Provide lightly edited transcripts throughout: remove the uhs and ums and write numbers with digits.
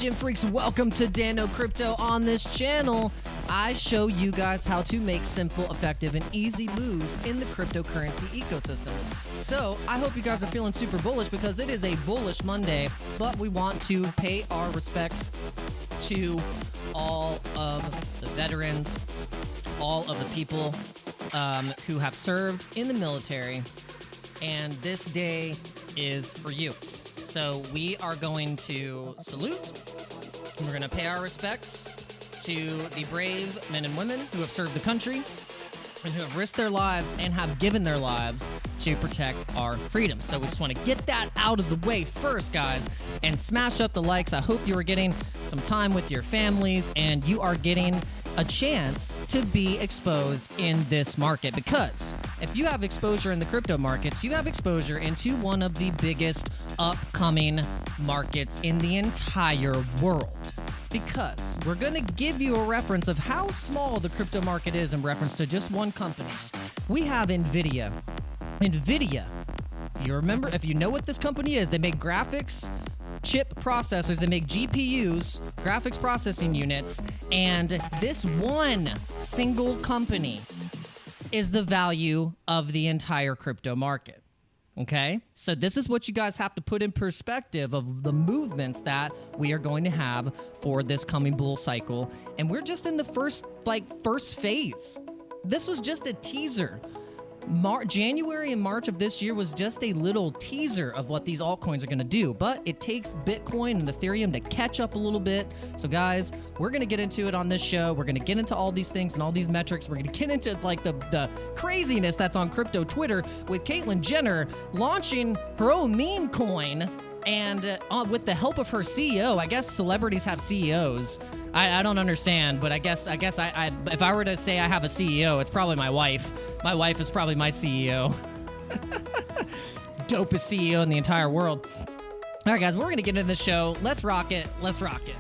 gym freaks? Welcome to Dano Crypto. On this channel, I show you guys how to make simple, effective, and easy moves in the cryptocurrency ecosystem. So I hope you guys are feeling super bullish because it is a bullish Monday, but we want to pay our respects to all of the veterans, all of the people who have served in the military, and this day is for you. So we are going to salute, and we're going to pay our respects to the brave men and women who have served the country and who have risked their lives and have given their lives to protect our freedom. So we just want to get that out of the way first, guys, and smash up the likes. I hope you are getting some time with your families and you are getting a chance to be exposed in this market, because if you have exposure in the crypto markets, you have exposure into one of the biggest upcoming markets in the entire world. Because we're going to give you a reference of how small the crypto market is in reference to just one company. We have NVIDIA. NVIDIA, if you remember, if you know what this company is, they make graphics chip processors, they make GPUs, graphics processing units, and this one single company is the value of the entire crypto market. Okay, so this is what you guys have to put in perspective of the movements that we are going to have for this coming bull cycle, and we're just in the first phase. This was just a teaser. January and March of this year was just a little teaser of what these altcoins are going to do, but it takes Bitcoin and Ethereum to catch up a little bit. So guys, we're going to get into it on this show. We're going to get into all these things and all these metrics. We're going to get into like the craziness that's on crypto Twitter with Caitlyn Jenner launching her own meme coin, and with the help of her CEO. I guess celebrities have CEOs. I don't understand, but I guess if I were to say I have a CEO, it's probably my wife. My wife is probably my CEO. Dopest CEO in the entire world. All right, guys, we're going to get into the show. Let's rock it. Let's rock it.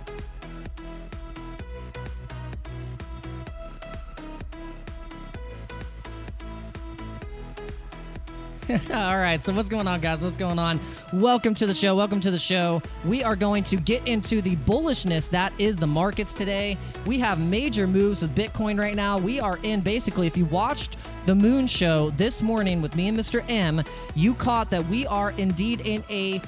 All right, so what's going on, guys? What's going on? Welcome to the show. Welcome to the show. We are going to get into the bullishness that is the markets today. We have major moves with Bitcoin right now. We are in, basically, if you watched the Moon Show this morning with me and Mr. M, you caught that we are indeed in a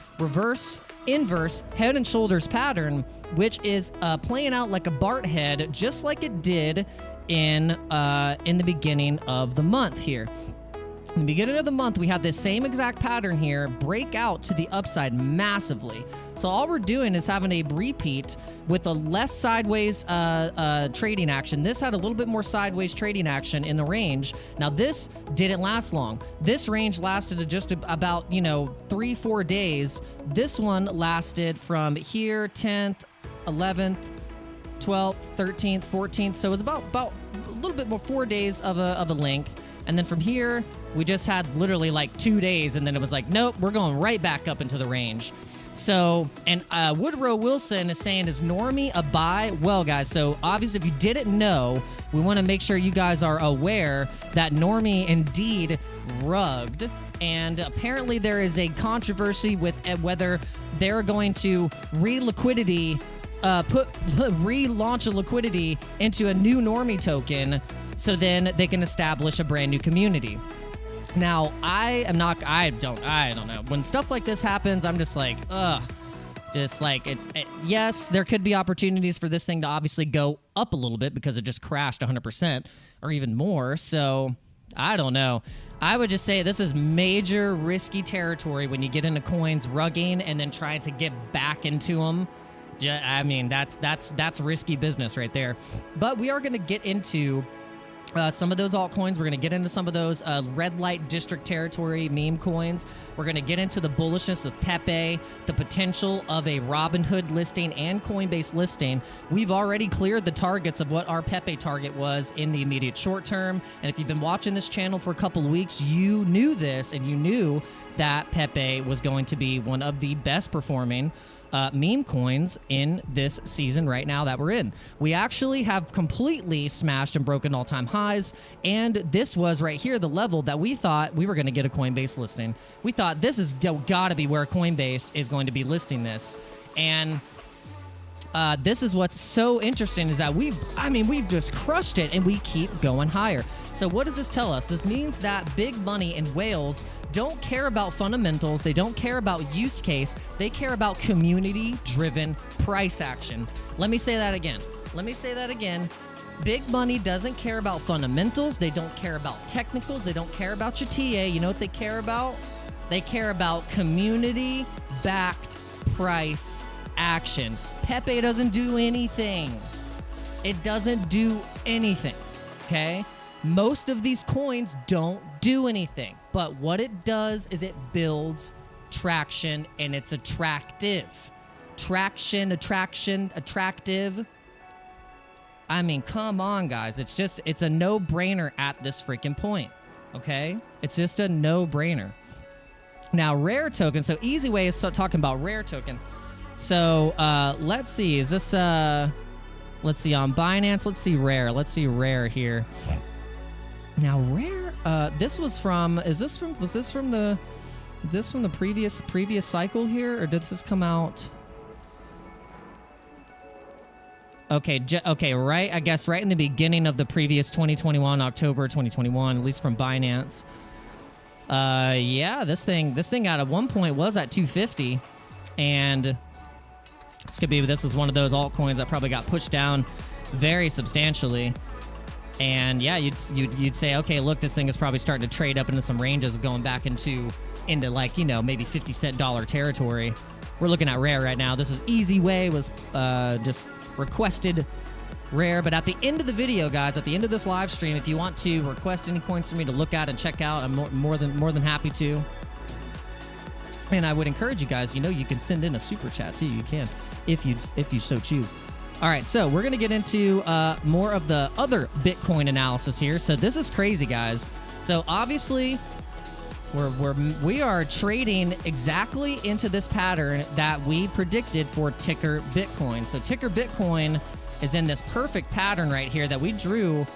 inverse head and shoulders pattern, which is playing out like a Bart head, just like it did in the beginning of the month here. In the beginning of the month, we had this same exact pattern here break out to the upside massively. So all we're doing is having a repeat with a less sideways trading action. This had a little bit more sideways trading action in the range. Now, this didn't last long. This range lasted just about, 3-4 days. This one lasted from here, 10th, 11th, 12th, 13th, 14th. So it was about a little bit more, 4 days of a length. And then from here, we just had literally like 2 days, and then it was like, nope, we're going right back up into the range. So, and Woodrow Wilson is saying, is Normie a buy? Well, guys, so obviously if you didn't know, we want to make sure you guys are aware that Normie indeed rugged. And apparently there is a controversy with whether they're going to relaunch a liquidity into a new Normie token, so then they can establish a brand new community. Now, I don't know. When stuff like this happens, I'm just like, yes, there could be opportunities for this thing to obviously go up a little bit because it just crashed 100% or even more. So I don't know. I would just say this is major risky territory when you get into coins rugging and then trying to get back into them. I mean, that's risky business right there. But we are going to get into some of those altcoins. We're going to get into some of those red light district territory meme coins. We're going to get into the bullishness of Pepe, the potential of a Robinhood listing and Coinbase listing. We've already cleared the targets of what our Pepe target was in the immediate short term. And if you've been watching this channel for a couple of weeks, you knew this, and you knew that Pepe was going to be one of the best performing meme coins in this season right now that we're in. We actually have completely smashed and broken all-time highs, and this was right here the level that we thought we were going to get a Coinbase listing. We thought this is got to be where Coinbase is going to be listing this, and this is what's so interesting is that we've just crushed it and we keep going higher. So what does this tell us? This means that big money and whales don't care about fundamentals. They don't care about use case. They care about community-driven price action. Let me say that again. Big money doesn't care about fundamentals. They don't care about technicals. They don't care about your TA. You know what they care about? They care about community-backed price action. Pepe doesn't do anything. It doesn't do anything, okay? Most of these coins don't do anything, but what it does is it builds traction, and it's attractive. Attractive. I mean, come on, guys. It's a no-brainer at this freaking point, okay? It's just a no-brainer. Now, rare token. So, easy way is talking about rare token. So, let's see. Is this, let's see, on Binance. Let's see rare. Let's see rare here. Now, rare, this was from, was this from the previous cycle here? Or did this come out? Okay, right, I guess right in the beginning of the previous 2021, October 2021, at least from Binance. Yeah, this thing at one point was at 250, and this was one of those altcoins that probably got pushed down very substantially. And yeah, you'd say, okay, look, this thing is probably starting to trade up into some ranges of going back into like, you know, maybe 50-cent dollar territory. We're looking at rare right now. This is Easy Way was just requested rare, but at the end of the video, guys, at the end of this live stream, if you want to request any coins for me to look at and check out, I'm more than happy to. And I would encourage you guys, you know, you can send in a super chat too. You can, if you so choose. All right, so we're gonna get into more of the other Bitcoin analysis here. So this is crazy, guys. So obviously, we are trading exactly into this pattern that we predicted for ticker Bitcoin. So ticker Bitcoin is in this perfect pattern right here that we drew a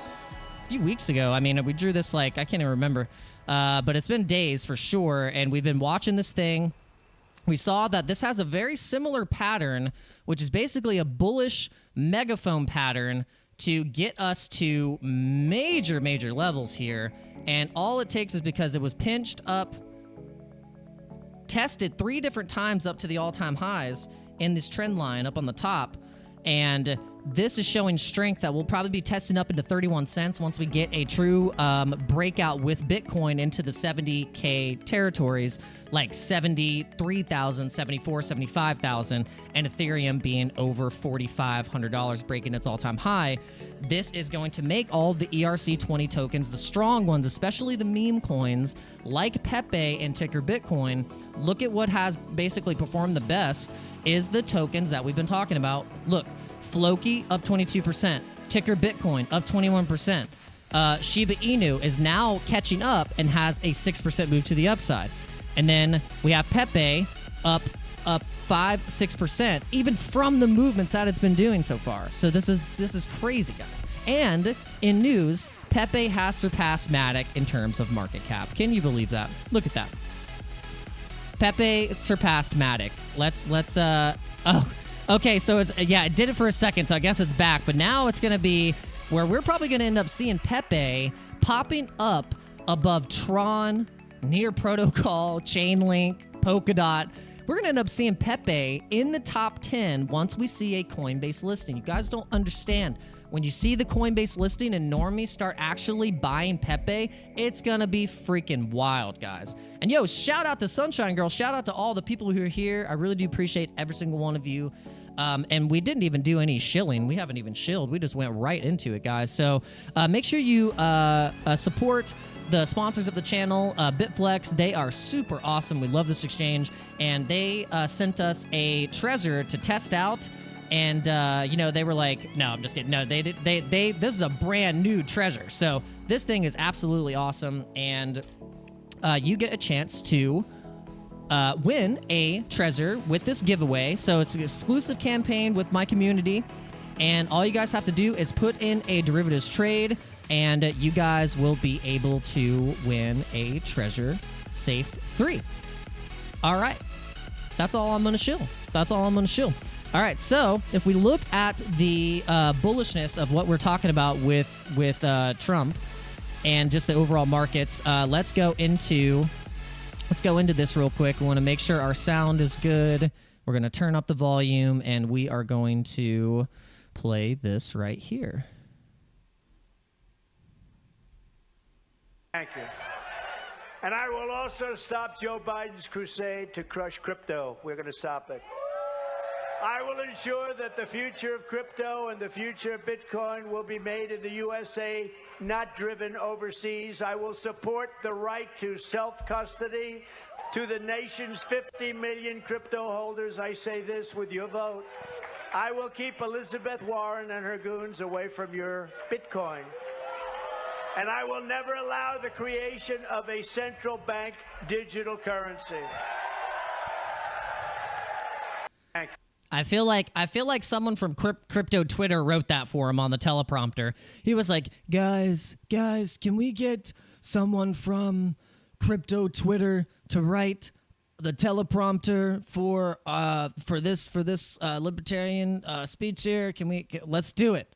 few weeks ago. I mean, we drew this like, I can't even remember, but it's been days for sure. And we've been watching this thing. We saw that this has a very similar pattern, which is basically a bullish megaphone pattern to get us to major levels here. And all it takes is because it was pinched up, tested 3 different times up to the all-time highs in this trend line up on the top. And this is showing strength that will probably be testing up into 31 cents once we get a true breakout with Bitcoin into the 70K territories, like 73,000, 74, 75,000, and Ethereum being over $4,500, breaking its all-time high. This is going to make all the ERC20 tokens, the strong ones, especially the meme coins, like Pepe and ticker Bitcoin. Look at what has basically performed the best is the tokens that we've been talking about. Look, Floki up 22%, ticker Bitcoin up 21%. Shiba Inu is now catching up and has a 6% move to the upside. And then we have Pepe up 5-6%, even from the movements that it's been doing so far. So this is crazy, guys. And in news, Pepe has surpassed Matic in terms of market cap. Can you believe that? Look at that. Pepe surpassed Matic. Okay, so it's, yeah, it did it for a second, so I guess it's back. But now it's going to be where we're probably going to end up seeing Pepe popping up above Tron, Near Protocol, Chainlink, Polkadot. We're going to end up seeing Pepe in the top 10 once we see a Coinbase listing. You guys don't understand. When you see the Coinbase listing and normies start actually buying Pepe, it's going to be freaking wild, guys. And yo, shout out to Sunshine Girl. Shout out to all the people who are here. I really do appreciate every single one of you. And we didn't even do any shilling. We haven't even shilled. We just went right into it, guys. So make sure you support the sponsors of the channel, BITFLEX. They are super awesome. We love this exchange. And they sent us a treasure to test out. And, you know, they were like, no, I'm just kidding. No, this is a brand new treasure. So this thing is absolutely awesome. And you get a chance to win a treasure with this giveaway. So it's an exclusive campaign with my community. And all you guys have to do is put in a derivatives trade, and you guys will be able to win a treasure safe 3. All right. That's all I'm going to shill. All right, so if we look at the bullishness of what we're talking about with Trump and just the overall markets, let's go into this real quick. We want to make sure our sound is good. We're going to turn up the volume, and we are going to play this right here. Thank you. And I will also stop Joe Biden's crusade to crush crypto. We're going to stop it. I will ensure that the future of crypto and the future of Bitcoin will be made in the USA, not driven overseas. I will support the right to self-custody to the nation's 50 million crypto holders. I say this with your vote. I will keep Elizabeth Warren and her goons away from your Bitcoin. And I will never allow the creation of a central bank digital currency. Thank you. I feel like someone from crypto Twitter wrote that for him on the teleprompter. He was like, "Guys, can we get someone from crypto Twitter to write the teleprompter for this libertarian speech here? Let's do it."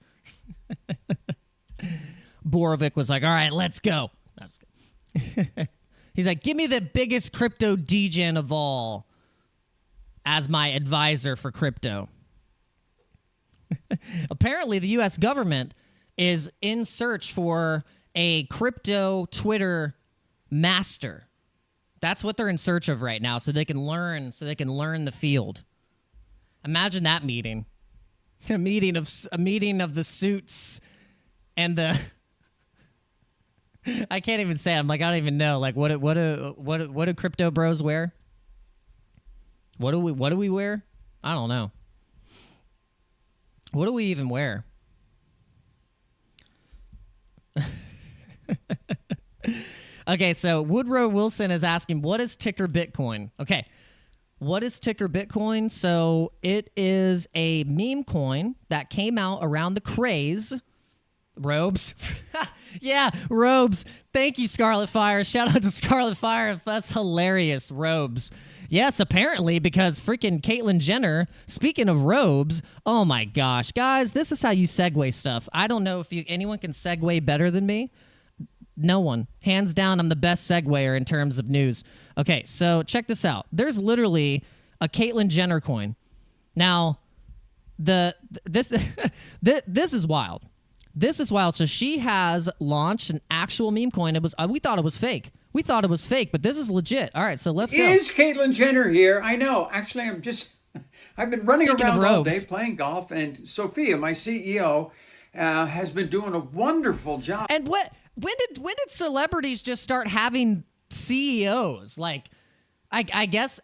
Borovic was like, "All right, let's go." That's good. He's like, "Give me the biggest crypto degen of all as my advisor for crypto." Apparently, the U.S. government is in search for a crypto Twitter master. That's what they're in search of right now, so they can learn the field. Imagine that meeting. A meeting of the suits and the I can't even say it. I'm like, I don't even know. Like, what do crypto bros wear? What do we wear? I don't know. What do we even wear? Okay, so Woodrow Wilson is asking, what is ticker Bitcoin? Okay, what is ticker Bitcoin? So it is a meme coin that came out around the craze. Robes. Yeah, robes. Thank you, Scarlet Fire. Shout out to Scarlet Fire. That's hilarious. Robes. Yes, apparently, because freaking Caitlyn Jenner, speaking of robes, oh my gosh. Guys, this is how you segue stuff. I don't know if anyone can segue better than me. No one. Hands down, I'm the best seguer in terms of news. Okay, so check this out. There's literally a Caitlyn Jenner coin. Now, this is wild. This is wild. So she has launched an actual meme coin. It was we thought it was fake. But this is legit. All right, so let's go. Is Caitlyn Jenner here? I know. Actually, I've been running around all day playing golf, and Sophia, my CEO, has been doing a wonderful job. And when did celebrities just start having CEOs? Like, I guess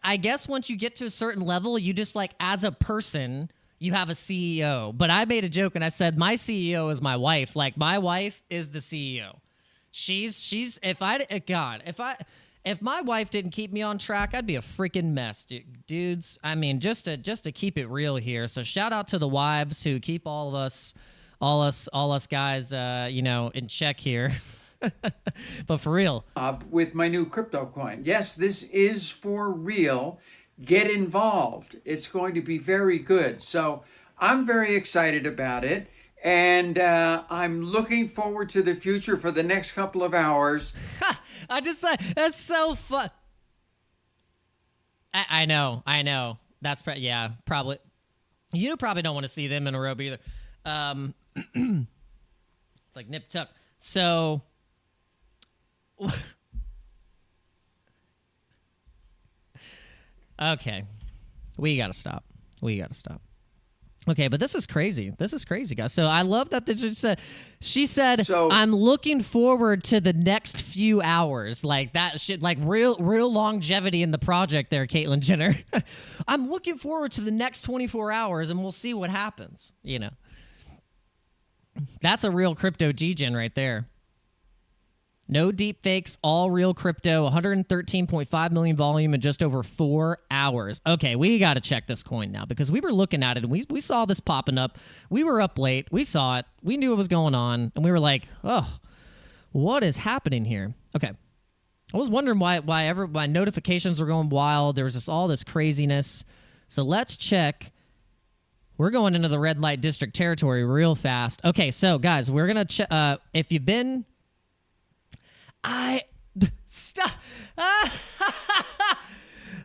once you get to a certain level, you just like as a person, you have a CEO. But I made a joke and I said my CEO is my wife. Like, my wife is the CEO. She's if my wife didn't keep me on track, I'd be a freaking mess, dudes. I mean, just to keep it real here. So shout out to the wives who keep all us guys, in check here. But for real, with my new crypto coin. Yes, this is for real. Get involved. It's going to be very good. So I'm very excited about it. And I'm looking forward to the future for the next couple of hours. I just said, that's so fun. I know. That's probably. You probably don't want to see them in a robe either. It's like nip tuck. So. Okay, we gotta stop. Okay, but this is crazy. Guys. So I love that she said, so, I'm looking forward to the next few hours. Like that shit, like real longevity in the project there, Caitlyn Jenner. I'm looking forward to the next 24 hours and we'll see what happens. That's a real crypto G-Gen right there. No deep fakes, all real crypto, 113.5 million volume in just over 4 hours. Okay, we got to check this coin now because we were looking at it and we saw this popping up. We were up late. We saw it. We knew what was going on. And we were like, oh, what is happening here? Okay. I was wondering why notifications were going wild. There was all this craziness. So let's check We're going into the red light district territory real fast. Okay, so guys, we're gonna if you've been, stop,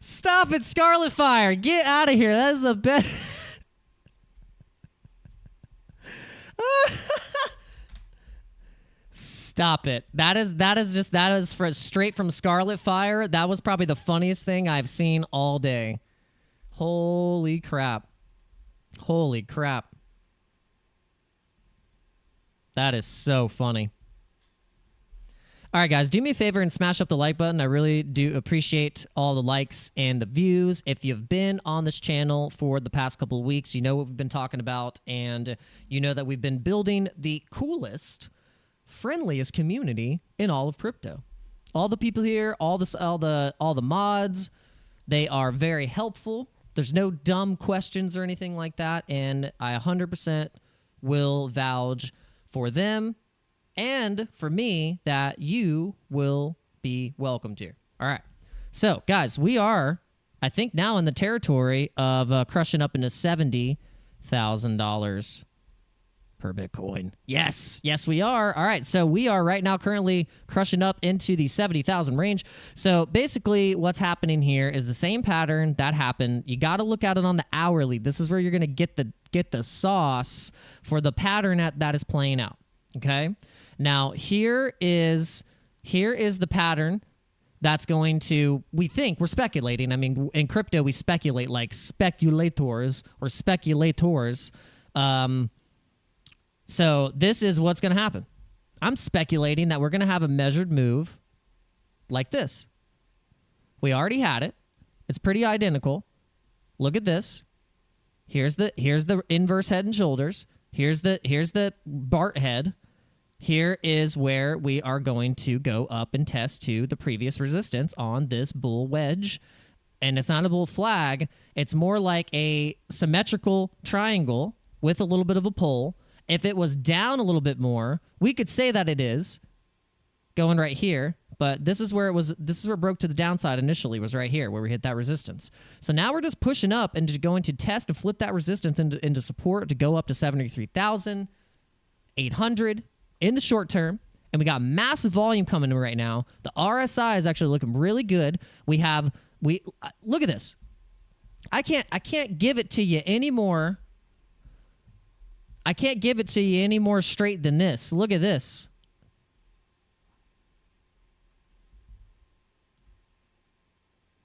stop it, Scarlet Fire, get out of here. That is the best. Stop it. That is straight from Scarlet Fire. That was probably the funniest thing I've seen all day. Holy crap. Holy crap. That is so funny. All right, guys, do me a favor and smash up the like button. I really do appreciate all the likes and the views. If you've been on this channel for the past couple of weeks, you know what we've been talking about, and you know that we've been building the coolest, friendliest community in all of crypto. All the people here, all the mods, they are very helpful. There's no dumb questions or anything like that, and I 100% will vouch for them and for me that you will be welcomed here. All right. So, guys, we are, I think, now in the territory of crushing up into $70,000 per Bitcoin. Yes. Yes, we are. All right. So we are right now currently crushing up into the 70,000 range. So basically what's happening here is the same pattern that happened. You got to look at it on the hourly. This is where you're going to get the sauce for the pattern that is playing out. Okay. Now here is the pattern that's going to, we think, we're speculating. I mean, in crypto, we speculate like speculators or speculators. So this is what's going to happen. I'm speculating that we're going to have a measured move like this. We already had it. It's pretty identical. Look at this. Here's the inverse head and shoulders. Here's the Bart head. Here is where we are going to go up and test to the previous resistance on this bull wedge. And it's not a bull flag. It's more like a symmetrical triangle with a little bit of a pole. If it was down a little bit more, we could say that it is going right here, but this is where it was. This is where it broke to the downside initially, was right here where we hit that resistance. So now we're just pushing up and going to test and flip that resistance into support to go up to 73,800 in the short term. And we got massive volume coming in right now. The RSI is actually looking really good. We look at this. I can't give it to you anymore. I can't give it to you any more straight than this. Look at this.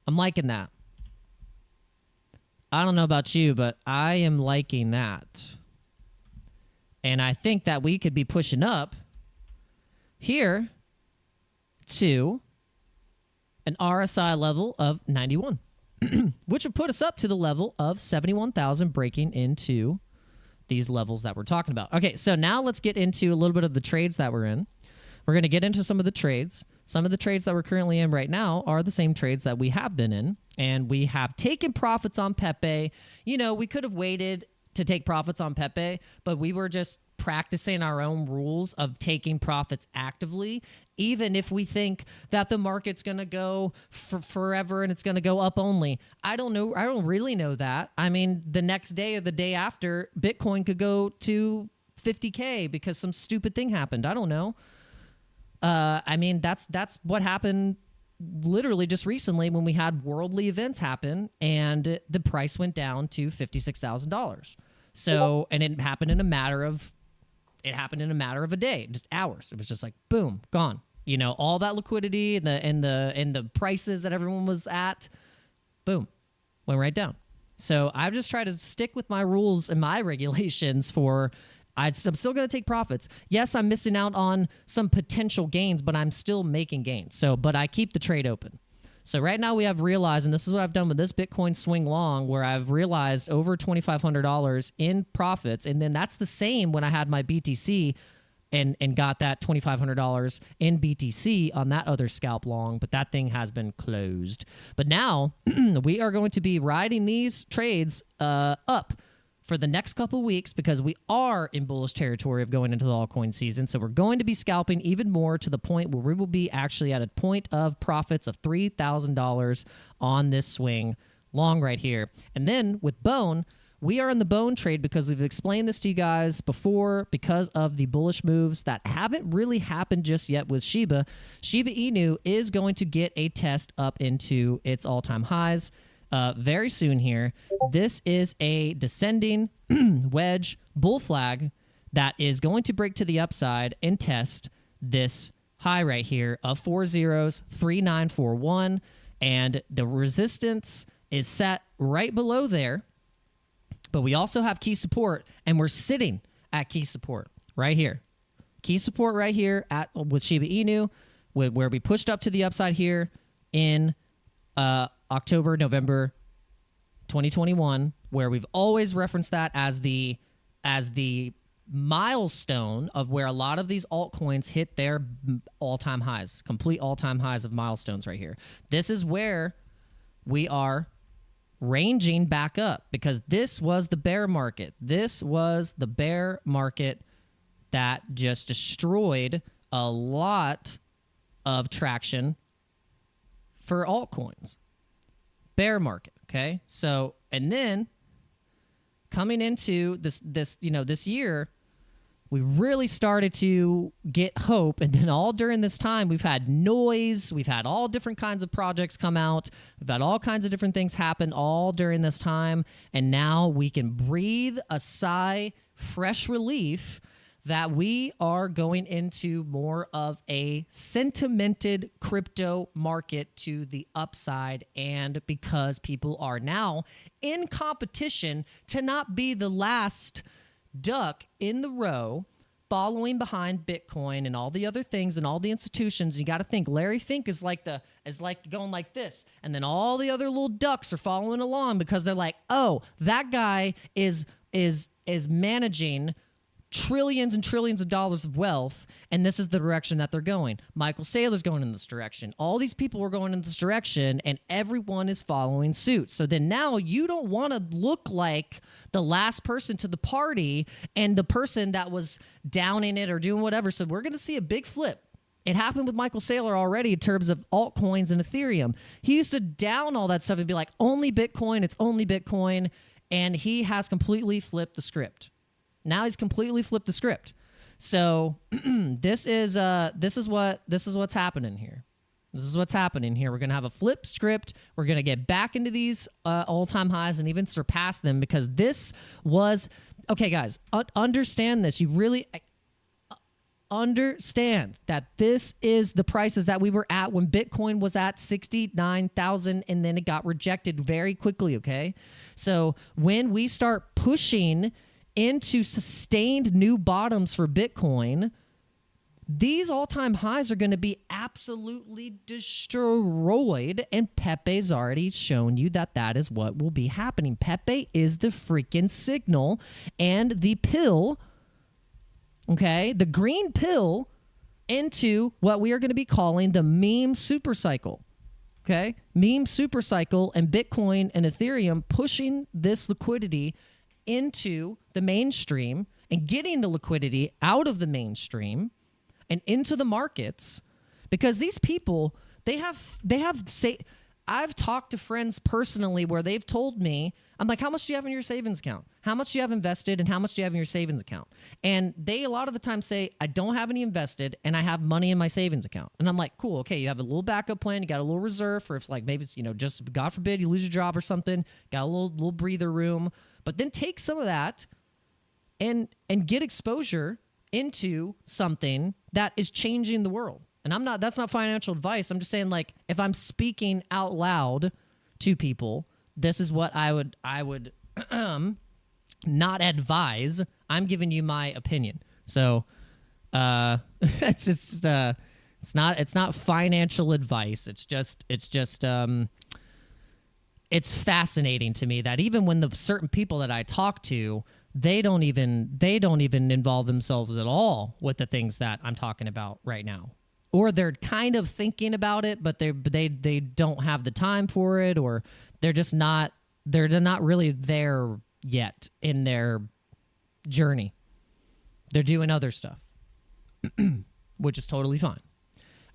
I'm liking that. I don't know about you, but I am liking that. And I think that we could be pushing up here to an RSI level of 91, which would put us up to the level of 71,000, breaking into these levels that we're talking about. Okay, so now let's get into a little bit of the trades that we're in. We're going to get into some of the trades. Some of the trades that we're currently in right now are the same trades that we have been in, and we have taken profits on Pepe. You know, we could have waited to take profits on Pepe, but we were just practicing our own rules of taking profits actively, even if we think that the market's going to go for forever and it's going to go up only. I don't know. I don't really know that. I mean, the next day or the day after, Bitcoin could go to 50K because some stupid thing happened. I don't know. I mean, that's what happened literally just recently when we had worldly events happen and the price went down to $56,000. So, and it happened in a matter of a day, just hours. It was just like, boom, gone. You know, all that liquidity and the prices that everyone was at, boom, went right down. So I've just tried to stick with my rules and my regulations I'm still going to take profits. Yes, I'm missing out on some potential gains, but I'm still making gains. So, but I keep the trade open. So right now we have realized, and this is what I've done with this Bitcoin swing long, where I've realized over $2,500 in profits. And then that's the same when I had my BTC and got that $2,500 in BTC on that other scalp long, but that thing has been closed. But now we are going to be riding these trades up for the next couple of weeks because we are in bullish territory of going into the altcoin season. So we're going to be scalping even more to the point where we will be actually at a point of profits of $3,000 on this swing long right here. And then with Bone, We are in the bone trade because we've explained this to you guys before because of the bullish moves that haven't really happened just yet with Shiba. Shiba Inu is going to get a test up into its all-time highs very soon here. This is a descending wedge bull flag that is going to break to the upside and test this high right here of 403941, and the resistance is set right below there. But we also have key support, and we're sitting at key support right here. Key support right here with Shiba Inu, where we pushed up to the upside here in October, November 2021, where we've always referenced that as the milestone of where a lot of these altcoins hit their all-time highs, complete all-time highs of milestones right here. This is where we are ranging back up because this was the bear market. This was the bear market that just destroyed a lot of traction for altcoins. Bear market, okay? So, and then coming into this year, we really started to get hope, and then all during this time, we've had noise, we've had all different kinds of projects come out, we've had all kinds of different things happen all during this time, and now we can breathe a sigh, fresh relief, that we are going into more of a sentimented crypto market to the upside, and because people are now in competition to not be the last duck in the row following behind Bitcoin and all the other things and all the institutions. You got to think Larry Fink is like going like this, and then all the other little ducks are following along because they're like, oh, that guy is managing trillions and trillions of dollars of wealth, and this is the direction that they're going. Michael Saylor's going in this direction. All these people are going in this direction, and everyone is following suit. So then now you don't want to look like the last person to the party and the person that was downing it or doing whatever. So we're going to see a big flip. It happened with Michael Saylor already in terms of altcoins and Ethereum. He used to down all that stuff and be like, only Bitcoin, it's only Bitcoin, and he has completely flipped the script. Now he's completely flipped the script. So this is what's happening here. This is what's happening here. We're gonna have a flip script. We're gonna get back into these all-time highs and even surpass them because this was okay, guys. Understand this. You really understand that this is the prices that we were at when Bitcoin was at 69,000, and then it got rejected very quickly. Okay, so when we start pushing into sustained new bottoms for Bitcoin, these all-time highs are going to be absolutely destroyed, and Pepe's already shown you that that is what will be happening. Pepe is the freaking signal and the pill, okay, the green pill into what we are going to be calling the meme supercycle, okay? Meme supercycle, and Bitcoin and Ethereum pushing this liquidity into the mainstream and getting the liquidity out of the mainstream and into the markets, because these people, I've talked to friends personally where they've told me, I'm like, how much do you have in your savings account? How much do you have invested, and how much do you have in your savings account? And they a lot of the time say, I don't have any invested and I have money in my savings account. And I'm like, cool, okay, you have a little backup plan, you got a little reserve for if, like, maybe it's, just God forbid you lose your job or something, got a little breather room. But then take some of that and get exposure into something that is changing the world. And that's not financial advice. I'm just saying, like, if I'm speaking out loud to people, this is what I would not advise. I'm giving you my opinion. So it's not financial advice. It's fascinating to me that even when the certain people that I talk to, they don't even involve themselves at all with the things that I'm talking about right now. Or they're kind of thinking about it, but they don't have the time for it, or they're not really there yet in their journey. They're doing other stuff, which is totally fine.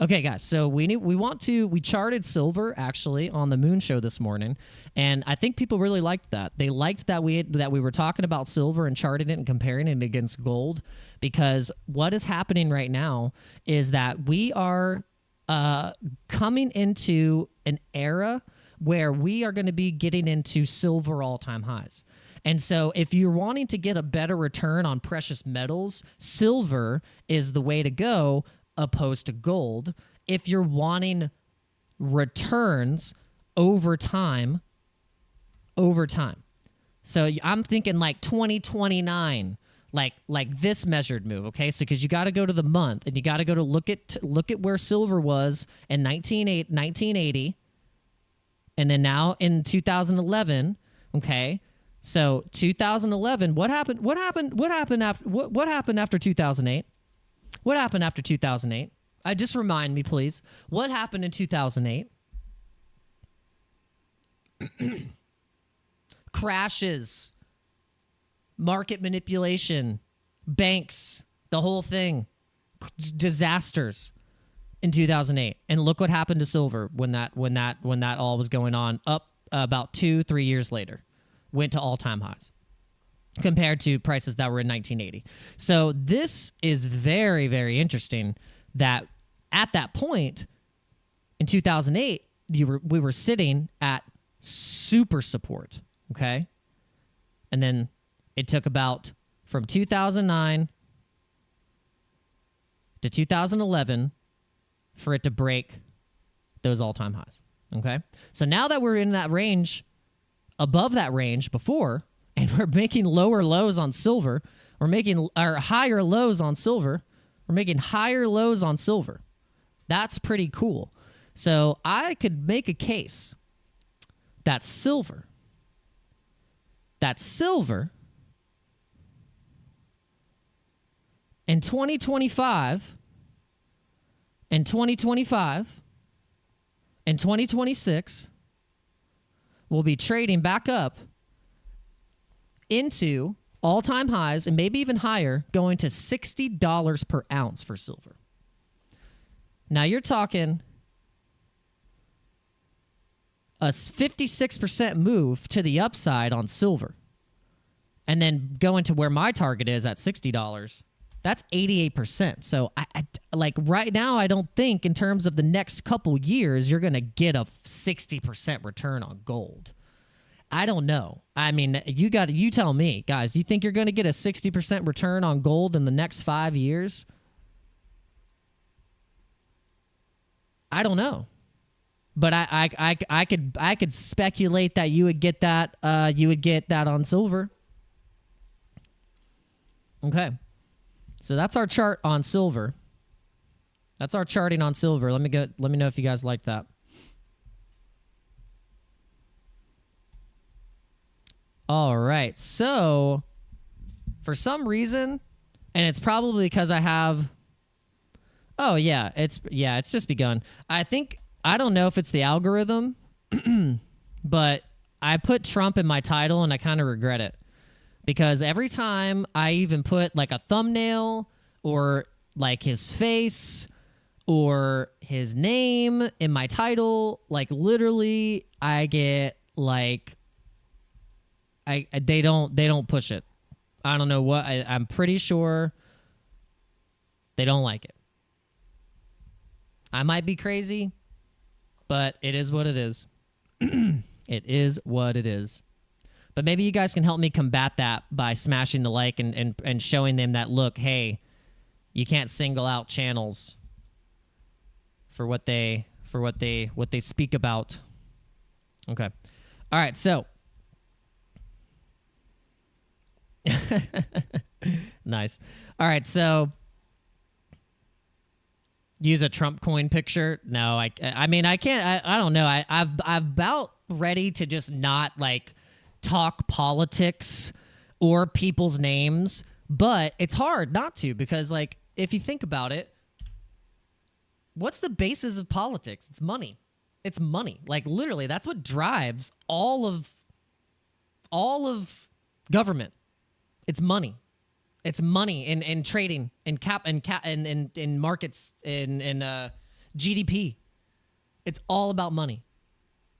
Okay, guys. So we charted silver actually on the Moon Show this morning, and I think people really liked that. They liked that we were talking about silver and charting it and comparing it against gold, because what is happening right now is that we are coming into an era where we are going to be getting into silver all-time highs. And so if you're wanting to get a better return on precious metals, silver is the way to go opposed to gold. If you're wanting returns over time. So I'm thinking like 2029, like this measured move, okay? So because you got to go to the month, and you got to go to look at where silver was in 1980, and then now in 2011, okay? So 2011, what happened after 2008? What happened after 2008? Just remind me, please. What happened in 2008? Crashes, market manipulation, banks, the whole thing, disasters in 2008. And look what happened to silver when that all was going on. Up about 2-3 years later, went to all-time highs compared to prices that were in 1980. So this is very, very interesting that at that point in 2008, we were sitting at super support, okay? And then it took about from 2009 to 2011 for it to break those all-time highs, okay? So now that we're in that range, above that range before, and we're making lower lows on silver, we're making our higher lows on silver, we're making higher lows on silver. That's pretty cool. So I could make a case that silver in 2025 and 2025 and 2026 will be trading back up into all-time highs and maybe even higher, going to $60 per ounce for silver. Now you're talking a 56% move to the upside on silver, and then going to where my target is at $60. That's 88%. So I like right now, I don't think in terms of the next couple years you're going to get a 60% return on gold. I don't know. I mean, you tell me, guys. Do you think you're going to get a 60% return on gold in the next 5 years? I don't know, but I could speculate that you would get that. You would get that on silver. Okay, so that's our chart on silver. That's our charting on silver. Let me know if you guys like that. All right, so for some reason, and it's probably because I have. Oh yeah, it's just begun. I don't know if it's the algorithm, but I put Trump in my title and I kind of regret it, because every time I even put like a thumbnail or like his face or his name in my title, like literally I get like they don't push it. I don't know what. I'm pretty sure they don't like it. I might be crazy, but it is what it is. It is what it is. But maybe you guys can help me combat that by smashing the like and showing them that, look, hey, you can't single out channels for what they speak about. Okay. All right, so nice. All right, so use a Trump coin picture. No, I mean, I can't. I don't know. I'm about ready to just not like talk politics or people's names, but it's hard not to, because like if you think about it, what's the basis of politics? It's money. It's money. Like literally, that's what drives all of government. It's money. It's money in trading in markets in GDP. It's all about money.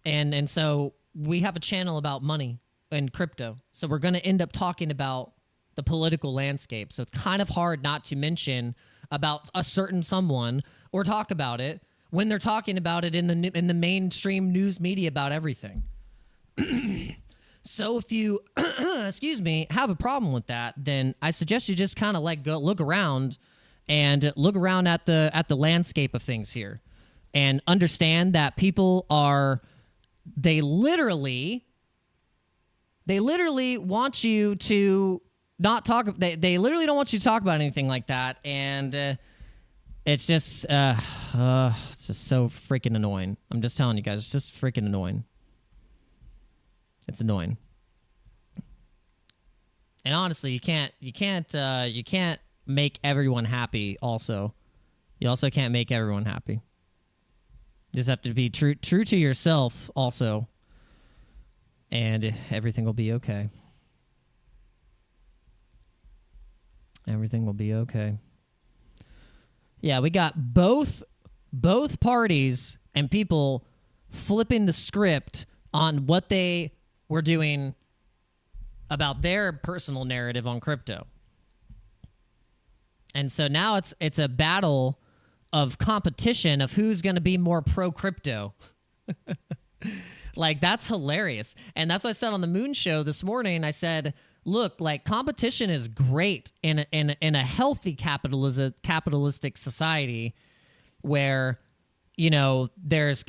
And so we have a channel about money and crypto. So we're going to end up talking about the political landscape. So it's kind of hard not to mention about a certain someone or talk about it when they're talking about it in the mainstream news media about everything. So if you, excuse me, have a problem with that, then I suggest you just kind of like go look around and look around at the landscape of things here, and understand that people are, they literally want you to not talk. They literally don't want you to talk about anything like that, and it's just so freaking annoying. I'm just telling you guys, it's just freaking annoying. It's annoying. And honestly, you can't make everyone happy. Also, you also can't make everyone happy. You just have to be true to yourself also, and everything will be okay. Everything will be okay. Yeah, we got both parties and people flipping the script on what they were doing about their personal narrative on crypto. And so now it's a battle of competition of who's going to be more pro-crypto. Like, that's hilarious. And that's what I said on the Moon Show this morning. I said, look, like, competition is great in a healthy capitalistic society where, you know, there's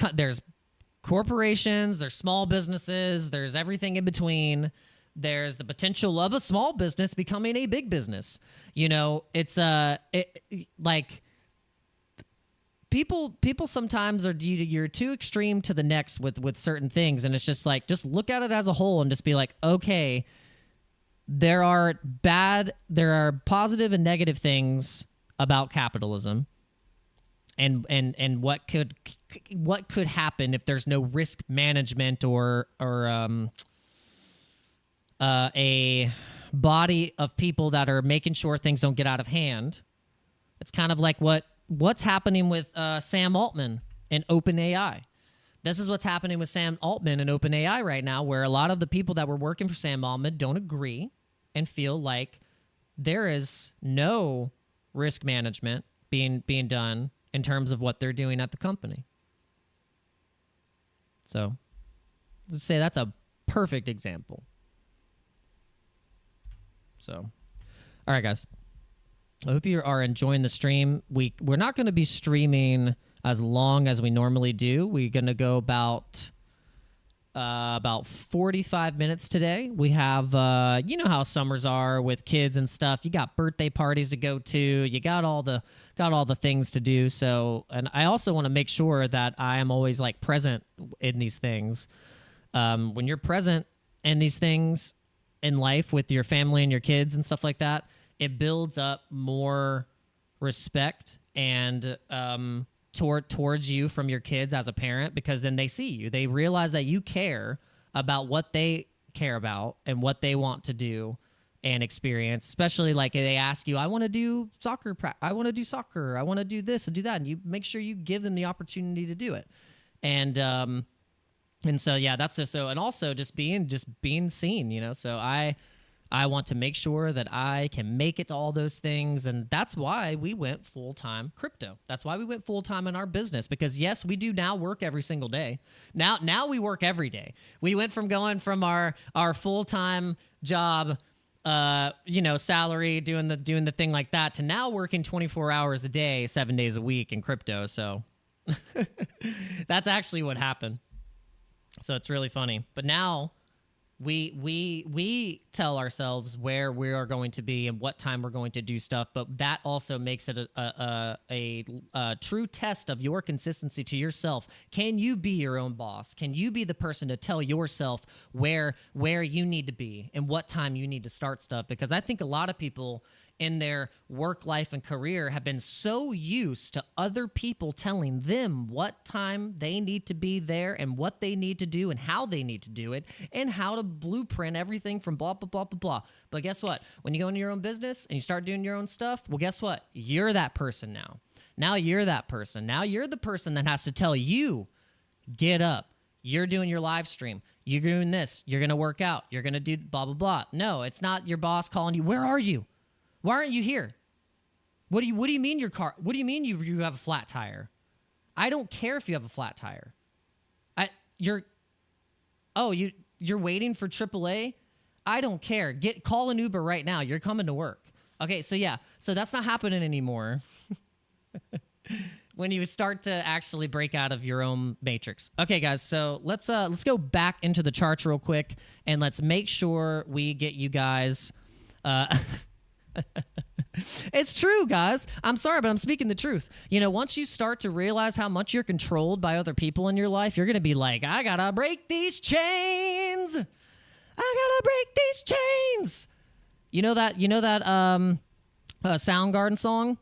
corporations, there's small businesses, there's everything in between. There's the potential of a small business becoming a big business. You know, it's like people sometimes you're too extreme to the next with certain things, and it's just like, just look at it as a whole and just be like, okay, there are positive and negative things about capitalism, and what could happen if there's no risk management or a body of people that are making sure things don't get out of hand. It's kind of like what's happening with Sam Altman and OpenAI. This is what's happening with Sam Altman and OpenAI right now, where a lot of the people that were working for Sam Altman don't agree and feel like there is no risk management being done in terms of what they're doing at the company. So let's say that's a perfect example. So, all right, guys. I hope you are enjoying the stream. We're not going to be streaming as long as we normally do. We're going to go about 45 minutes today. We have, you know how summers are with kids and stuff. You got birthday parties to go to. You got all the things to do. So, and I also want to make sure that I am always like present in these things. When you're present in these things in life with your family and your kids and stuff like that, it builds up more respect and towards you from your kids as a parent, because then they see you. They realize that you care about what they care about and what they want to do and experience, especially like they ask you, I want to do soccer, I want to do soccer, I want to do this and do that, and you make sure you give them the opportunity to do it. And so, yeah, that's just so, and also just being seen, you know. So I want to make sure that I can make it to all those things, and that's why we went full-time crypto. That's why we went full-time in our business, because yes, we do now work every single day. Now we work every day. We went from going from our full-time job, you know, salary, doing the thing like that, to now working 24 hours a day, 7 days a week in crypto. So that's actually what happened. So it's really funny. But now we tell ourselves where we are going to be and what time we're going to do stuff, but that also makes it a true test of your consistency to yourself. Can you be your own boss? Can you be the person to tell yourself where you need to be and what time you need to start stuff? Because I think a lot of people in their work life and career have been so used to other people telling them what time they need to be there and what they need to do and how they need to do it and how to blueprint everything from blah, blah, blah, blah, blah. But guess what? When you go into your own business and you start doing your own stuff, well, guess what? You're that person now. Now you're that person. Now you're the person that has to tell you, get up. You're doing your live stream. You're doing this. You're going to work out. You're going to do blah, blah, blah. No, it's not your boss calling you. Where are you? Why aren't you here? What do you mean your car? What do you mean you have a flat tire? I don't care if you have a flat tire. You're waiting for AAA? I don't care. Call an Uber right now. You're coming to work. Okay, so yeah. So that's not happening anymore. When you start to actually break out of your own matrix. Okay, guys, so let's go back into the charts real quick, and let's make sure we get you guys. It's true, guys. I'm sorry, but I'm speaking the truth. You know, once you start to realize how much you're controlled by other people in your life, you're gonna be like, I gotta break these chains. I gotta break these chains. You know that Soundgarden song?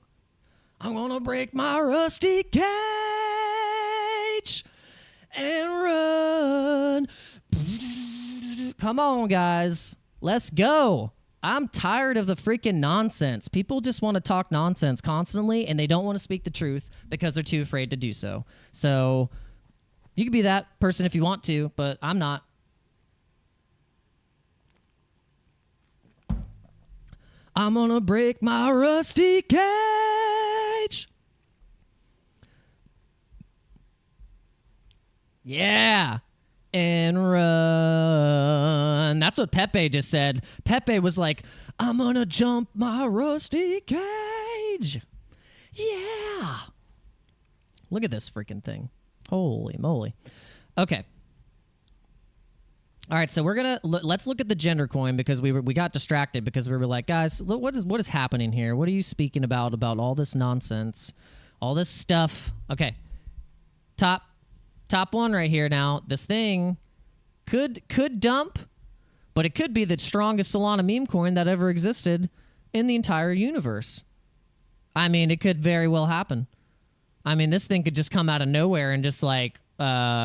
I'm gonna break my rusty cage and run. Come on, guys. Let's go. I'm tired of the freaking nonsense. People just want to talk nonsense constantly, and they don't want to speak the truth because they're too afraid to do so. So you can be that person if you want to, but I'm not. I'm gonna break my rusty cage. Yeah. And run. That's what Pepe just said. Pepe was like, I'm gonna jump my rusty cage. Yeah. Look at this freaking thing. Holy moly. Okay. All right, so we're gonna let's look at the gender coin because we got distracted because we were like, guys, what is happening here? What are you speaking about all this nonsense, all this stuff? Okay, top one right here. Now this thing could dump, but it could be the strongest Solana meme coin that ever existed in the entire universe. I mean, it could very well happen. I mean, this thing could just come out of nowhere and just like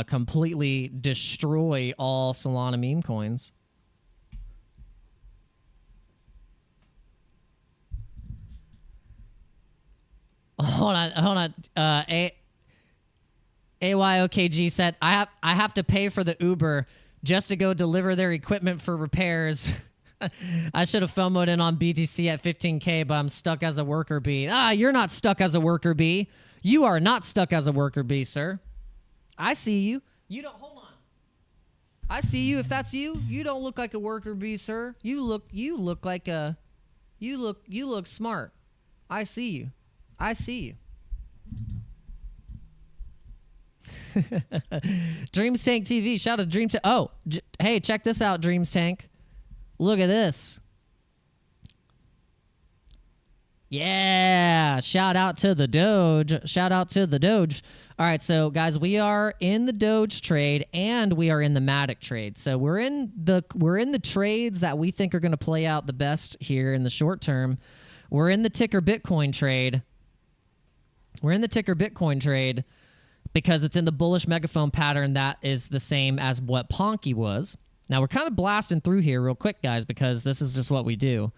completely destroy all Solana meme coins. Hold on. AYOKG said, I have to pay for the Uber just to go deliver their equipment for repairs. I should have FOMO'd in on BTC at 15K, but I'm stuck as a worker bee. You're not stuck as a worker bee. You are not stuck as a worker bee, sir. I see you. You don't. Hold on. I see you. If that's you, you don't look like a worker bee, sir. You look like a. You look smart. I see you. I see you. Dreams Tank TV. Shout out to Dreams Tank. Oh, hey, check this out, Dreams Tank. Look at this. Yeah. Shout out to the Doge. Shout out to the Doge. All right, so guys, we are in the Doge trade and we are in the Matic trade. So we're in the trades that we think are going to play out the best here in the short term. We're in the ticker Bitcoin trade. We're in the ticker Bitcoin trade because it's in the bullish megaphone pattern that is the same as what Ponky was. Now we're kind of blasting through here real quick, guys, because this is just what we do.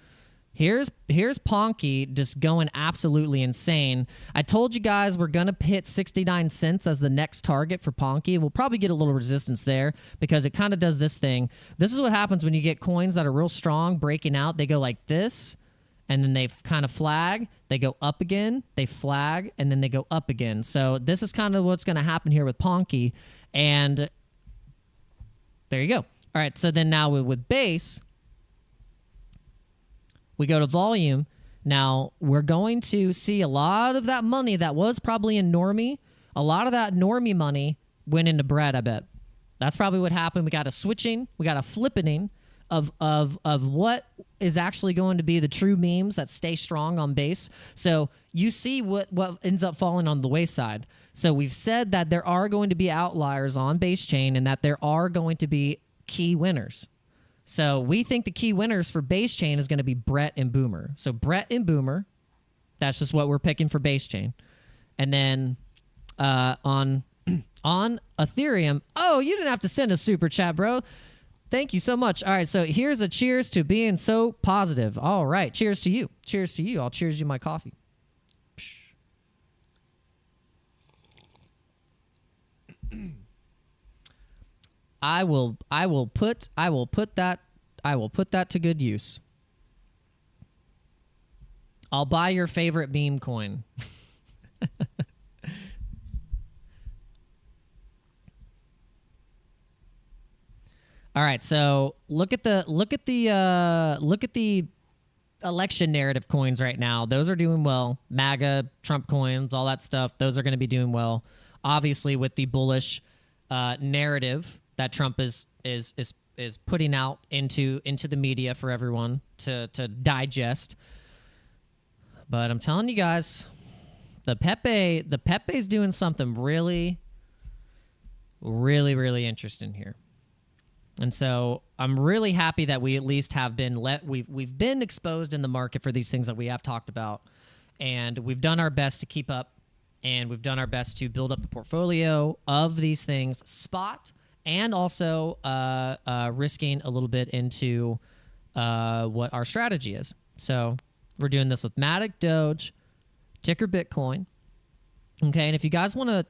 Here's Ponky just going absolutely insane. I told you guys we're going to hit 69 cents as the next target for Ponky. We'll probably get a little resistance there because it kind of does this thing. This is what happens when you get coins that are real strong breaking out. They go like this, and then they kind of flag. They go up again, they flag, and then they go up again. So this is kind of what's going to happen here with Ponky. And there you go. All right, so then now with base, we go to volume. Now, we're going to see a lot of that money that was probably in Normie. A lot of that Normie money went into bread, I bet. That's probably what happened. We got a switching. We got a flippening of what is actually going to be the true memes that stay strong on base. So you see what ends up falling on the wayside. So we've said that there are going to be outliers on base chain and that there are going to be key winners. So we think the key winners for base chain is going to be Brett and Boomer. So Brett and Boomer, that's just what we're picking for base chain. And then on Ethereum, oh, you didn't have to send a super chat, bro. Thank you so much. All right, so here's a cheers to being so positive. All right, cheers to you. Cheers to you. I'll cheers you my coffee. I will put that to good use. I'll buy your favorite meme coin. All right, so look at the election narrative coins right now. Those are doing well. MAGA, Trump coins, all that stuff. Those are going to be doing well. Obviously, with the bullish narrative that Trump is putting out into the media for everyone to digest. But I'm telling you guys, the Pepe is doing something really, really, really interesting here. And so I'm really happy that we at least have been we've been exposed in the market for these things that we have talked about, and we've done our best to keep up, and we've done our best to build up a portfolio of these things spot, and also risking a little bit into what our strategy is. So we're doing this with Matic, Doge, ticker Bitcoin. Okay, and if you guys want to,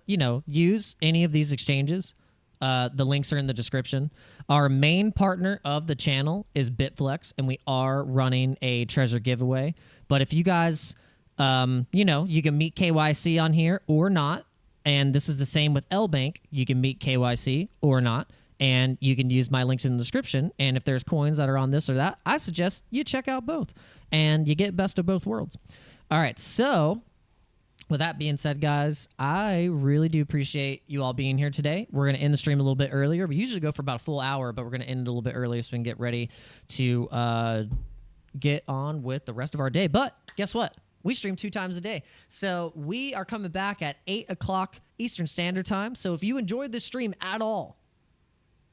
use any of these exchanges, the links are in the description. Our main partner of the channel is BITFLEX, and we are running a treasure giveaway. But if you guys, you can meet KYC on here or not. And this is the same with LBANK. You can meet KYC or not. And you can use my links in the description. And if there's coins that are on this or that, I suggest you check out both. And you get best of both worlds. All right, so with that being said, guys, I really do appreciate you all being here today. We're going to end the stream a little bit earlier. We usually go for about a full hour, but we're going to end it a little bit earlier so we can get ready to get on with the rest of our day. But guess what? We stream 2 times a day. So we are coming back at 8 o'clock Eastern Standard Time. So if you enjoyed this stream at all,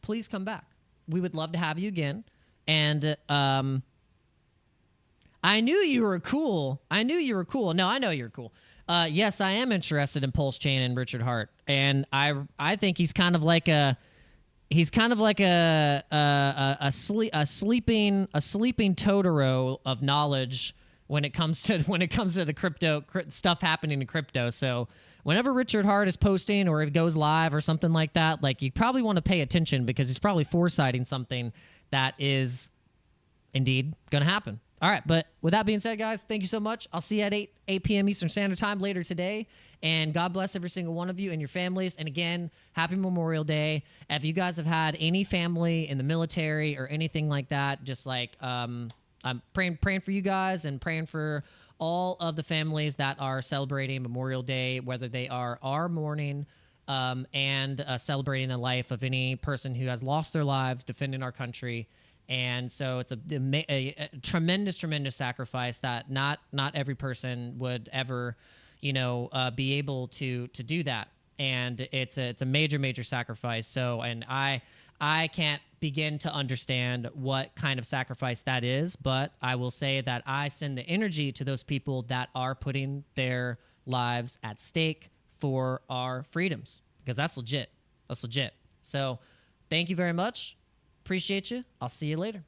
please come back. We would love to have you again. And I knew you were cool. No, I know you're cool. Yes, I am interested in Pulse Chain and Richard Hart, and I think he's kind of like a sleeping Totoro of knowledge when it comes to the crypto stuff happening in crypto. So whenever Richard Hart is posting or it goes live or something like that, like, you probably want to pay attention because he's probably foresighting something that is indeed going to happen. All right, but with that being said, guys, thank you so much. I'll see you at 8 p.m. Eastern Standard Time later today. And God bless every single one of you and your families. And again, happy Memorial Day. If you guys have had any family in the military or anything like that, just like I'm praying for you guys and praying for all of the families that are celebrating Memorial Day, whether they are mourning and celebrating the life of any person who has lost their lives defending our country. And so it's a tremendous sacrifice that not every person would ever, be able to do that. And it's a major sacrifice. So, and I can't begin to understand what kind of sacrifice that is, but I will say that I send the energy to those people that are putting their lives at stake for our freedoms, because that's legit. So thank you very much. Appreciate you. I'll see you later.